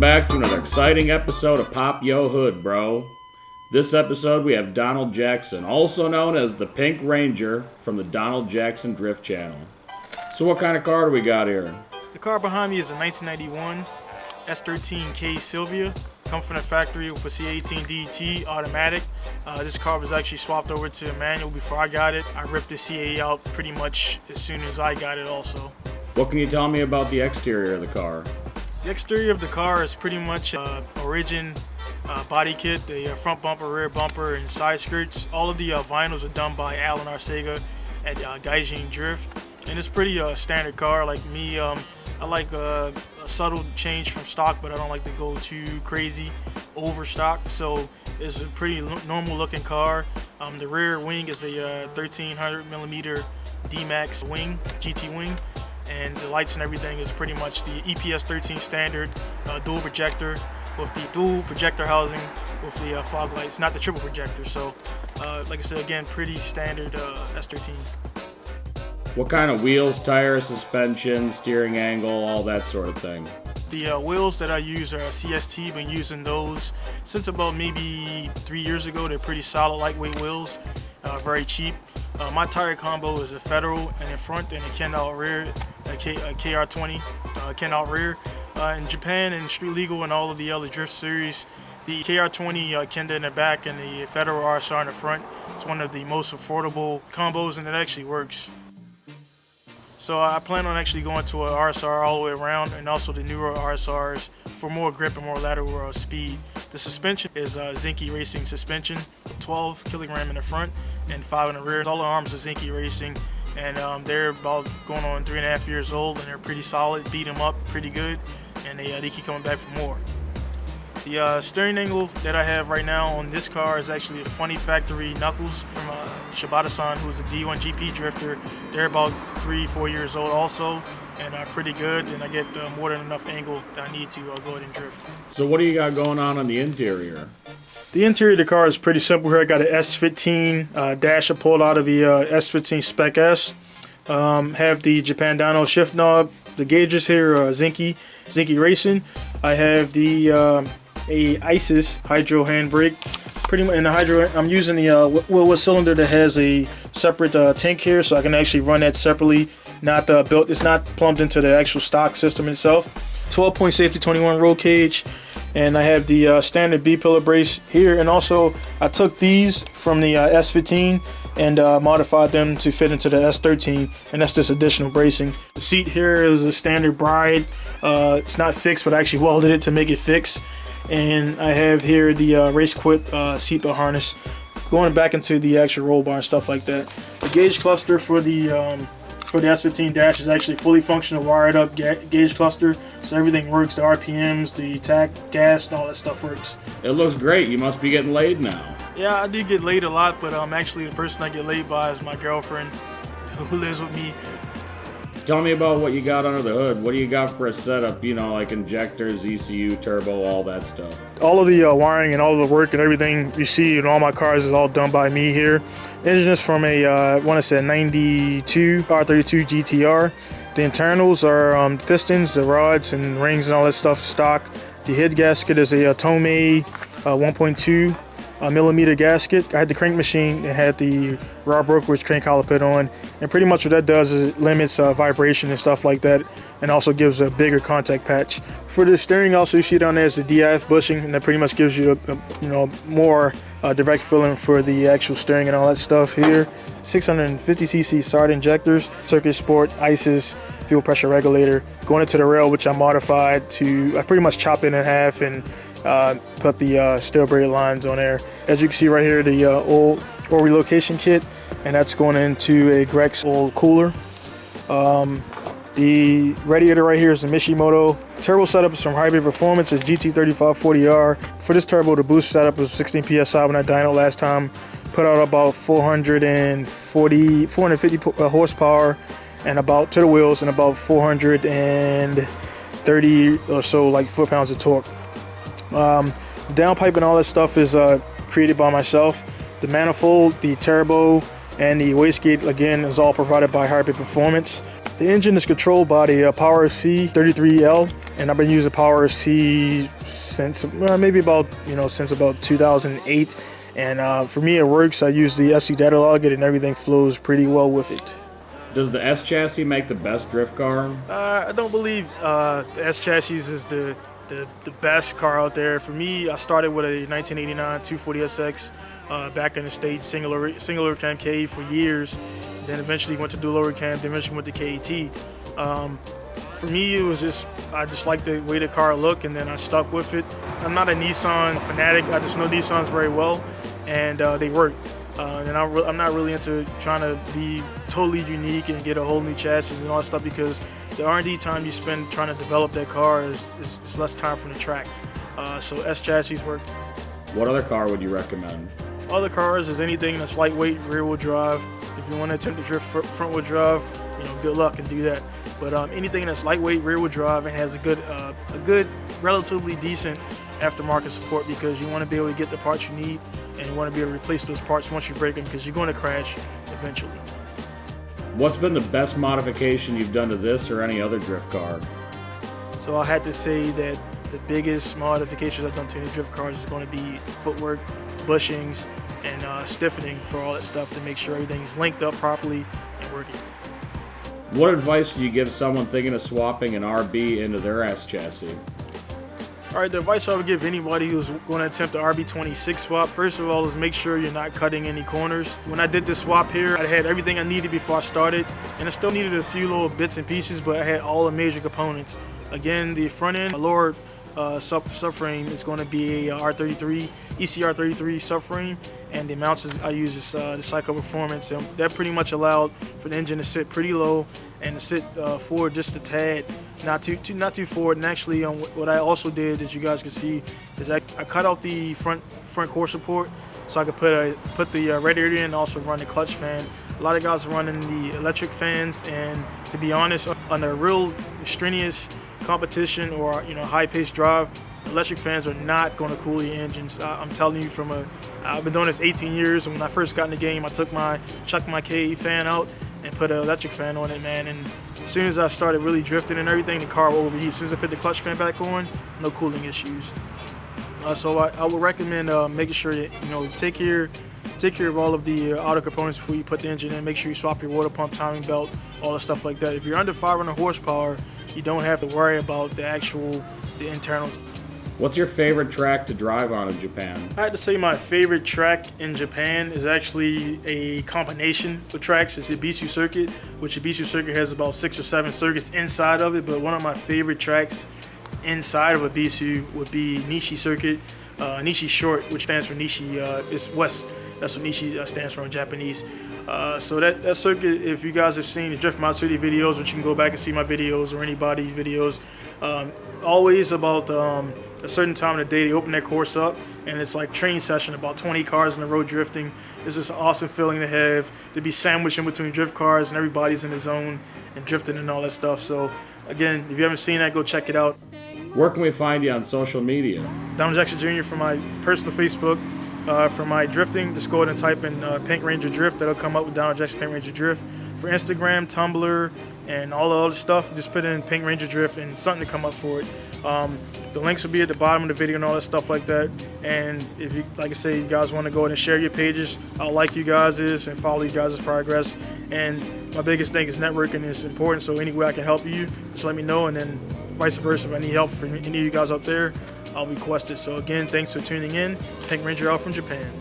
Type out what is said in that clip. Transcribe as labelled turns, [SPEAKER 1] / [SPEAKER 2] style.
[SPEAKER 1] back to another exciting episode of Pop Yo Hood, bro. This episode we have Donald Jackson, also known as the Pink Ranger from the Donald Jackson Drift Channel. So what kind of car do we got here?
[SPEAKER 2] The car behind me is a 1991 S13K Silvia. Come from the factory with a C18 DT automatic. This car was actually swapped over to a manual before I got it. I ripped the CA out pretty much as soon as I got it also.
[SPEAKER 1] What can you tell me about the exterior of the car?
[SPEAKER 2] The exterior of the car is pretty much Origin body kit, the front bumper, rear bumper, and side skirts. All of the vinyls are done by Alan Arcega at Gaijin Drift. And it's pretty standard car. Like me, I like a subtle change from stock, but I don't like to go too crazy over stock. So it's a pretty normal looking car. The rear wing is a 1300 millimeter D-Max wing, GT wing. And the lights and everything is pretty much the EPS 13 standard dual projector with the dual projector housing with the fog lights, not the triple projector. So, like I said, again, pretty standard S13.
[SPEAKER 1] What kind of wheels, tires, suspension, steering angle, all that sort of thing?
[SPEAKER 2] The wheels that I use are CST. Been using those since about maybe 3 years ago. They're pretty solid, lightweight wheels, very cheap. My tire combo is a Federal in the front and a Kenda rear, a KR20 Kenda rear. In Japan and Street Legal and all of the other Drift series, the KR20 Kenda in the back and the Federal RSR in the front. It's one of the most affordable combos, and it actually works. So I plan on actually going to a RSR all the way around, and also the newer RSRs for more grip and more lateral speed. The suspension is Zinke Racing suspension, 12 kilogram in the front and 5 in the rear. All the arms are Zinke Racing, and they're about going on 3.5 years old, and they're pretty solid. Beat them up pretty good, and they keep coming back for more. The steering angle that I have right now on this car is actually a funny factory knuckles from Shibata-san, who's a D1 GP drifter. They're about 3-4 years old also, and pretty good, and I get more than enough angle that I need to go ahead and drift.
[SPEAKER 1] So what do you got going on the interior?
[SPEAKER 2] The interior of the car is pretty simple here. I got an S15 dash I pulled out of the S15 Spec S. Have the Japan Dyno shift knob. The gauges here are Zinke Racing. I have the a ISIS hydro handbrake. Pretty much in the hydro, I'm using the Wilwood cylinder that has a separate tank here, so I can actually run that separately. Not built. It's not plumbed into the actual stock system itself. 12-point safety 21 roll cage, and I have the standard B-pillar brace here. And also, I took these from the S15 and modified them to fit into the S13, and that's just additional bracing. The seat here is a standard Bride. It's not fixed, but I actually welded it to make it fixed. And I have here the RaceQuip seatbelt harness going back into the actual roll bar and stuff like that. The gauge cluster for the S15 dash is actually fully functional, wired up gauge cluster, so everything works. The RPMs, the tack, gas, and all that stuff works.
[SPEAKER 1] It looks great. You must be getting laid now.
[SPEAKER 2] Yeah, I do get laid a lot, but actually the person I get laid by is my girlfriend who lives with me.
[SPEAKER 1] Tell me about what you got under the hood. What do you got for a setup, like injectors, ECU, turbo, all that stuff?
[SPEAKER 2] All of the wiring and all of the work and everything you see in all my cars is all done by me here. The engine is from a, 92 R32 GTR. The internals are pistons, the rods and rings and all that stuff stock. The head gasket is a Tomei 1.2 millimeter gasket. I had the crank machine that had the Rob Brokerage crank collar put on, and pretty much what that does is it limits vibration and stuff like that, and also gives a bigger contact patch. For the steering, also you see down there is the DIF bushing, and that pretty much gives you more direct feeling for the actual steering and all that stuff here. 650cc SART injectors, Circuit Sport, ISIS, fuel pressure regulator. Going into the rail, which I modified to, I pretty much chopped it in half and put the steel braided lines on there. As you can see right here, the oil relocation kit, and that's going into a Grex oil cooler. The radiator right here is the Mishimoto. Turbo setup is from Hybrid Performance, it's GT3540R. For this turbo, the boost setup was 16 PSI when I dynoed last time. Put out about 450 horsepower, and about to the wheels, and about 430 or so like foot-pounds of torque. The downpipe and all that stuff is created by myself. The manifold, the turbo, and the wastegate, again, is all provided by Hybrid Performance. The engine is controlled by the Power C 33L, and I've been using Power C since maybe about since about 2008. And for me, it works. I use the FC data logger, and everything flows pretty well with it.
[SPEAKER 1] Does the S chassis make the best drift car?
[SPEAKER 2] I don't believe the S chassis is the best car out there. For me, I started with a 1989 240SX back in the States, singular cam K for years. Then eventually went to dual cam, then eventually went to KET. For me, it was I just liked the way the car looked, and then I stuck with it. I'm not a Nissan fanatic. I just know Nissans very well, and they work. And I'm not really into trying to be totally unique and get a whole new chassis and all that stuff, because the R&D time you spend trying to develop that car is less time from the track. So S chassis work.
[SPEAKER 1] What other car would you recommend?
[SPEAKER 2] Other cars is anything that's lightweight, rear-wheel drive. If you want to attempt to drift front-wheel drive, good luck and do that. But anything that's lightweight, rear-wheel drive, and has a good, relatively decent aftermarket support, because you want to be able to get the parts you need, and you want to be able to replace those parts once you break them, because you're going to crash eventually.
[SPEAKER 1] What's been the best modification you've done to this or any other drift car?
[SPEAKER 2] So I had to say that the biggest modifications I've done to any drift cars is going to be footwork, bushings, and stiffening for all that stuff to make sure everything's linked up properly and working.
[SPEAKER 1] What advice do you give someone thinking of swapping an RB into their S chassis?
[SPEAKER 2] All right, the advice I would give anybody who's going to attempt the RB26 swap, first of all, is make sure you're not cutting any corners. When I did this swap here, I had everything I needed before I started, and I still needed a few little bits and pieces, but I had all the major components. Again, the front end, lower subframe is going to be a R33, ECR33 subframe, and the mounts I use is the Psycho Performance, and that pretty much allowed for the engine to sit pretty low and to sit forward just a tad, not too forward. And actually, what I also did, as you guys can see, is I cut out the front core support so I could put the radiator in and also run the clutch fan. A lot of guys are running the electric fans, and to be honest, under a real strenuous competition or high-paced drive, electric fans are not going to cool your engines. I'm telling you, I've been doing this 18 years, and when I first got in the game, I chucked my KE fan out and put an electric fan on it, man. And as soon as I started really drifting and everything, the car will overheat. As soon as I put the clutch fan back on, no cooling issues. So I would recommend making sure that take care of all of the auto components before you put the engine in. Make sure you swap your water pump, timing belt, all the stuff like that. If you're under 500 horsepower, you don't have to worry about the internals.
[SPEAKER 1] What's your favorite track to drive on in Japan?
[SPEAKER 2] I had to say my favorite track in Japan is actually a combination of tracks. It's the Ibisu circuit, which the Ibisu circuit has about 6 or 7 circuits inside of it. But one of my favorite tracks inside of Ibisu would be Nishi circuit. Nishi short, which stands for Nishi, is west. That's what Nishi stands for in Japanese. So that circuit, if you guys have seen the Drift Mod City videos, which you can go back and see my videos or anybody videos, always about a certain time of the day they open that course up, and it's like training session, about 20 cars in the road drifting. It's just an awesome feeling to have, to be sandwiched in between drift cars and everybody's in the zone and drifting and all that stuff. So again, if you haven't seen that, go check it out.
[SPEAKER 1] Where can we find you on social media?
[SPEAKER 2] Donald Jackson Jr. for my personal Facebook. For my drifting, just go ahead and type in Pink Ranger Drift. That'll come up with Donald Jackson Pink Ranger Drift. For Instagram, Tumblr, and all the other stuff, just put in Pink Ranger Drift and something to come up for it. The links will be at the bottom of the video and all that stuff like that. And if you, like I say, you guys want to go ahead and share your pages, I'll like you guys' and follow you guys' progress. And my biggest thing is networking is important, so any way I can help you, just let me know, and then vice versa. If I need help from any of you guys out there, I'll request it. So again, thanks for tuning in. Pink Ranger out from Japan.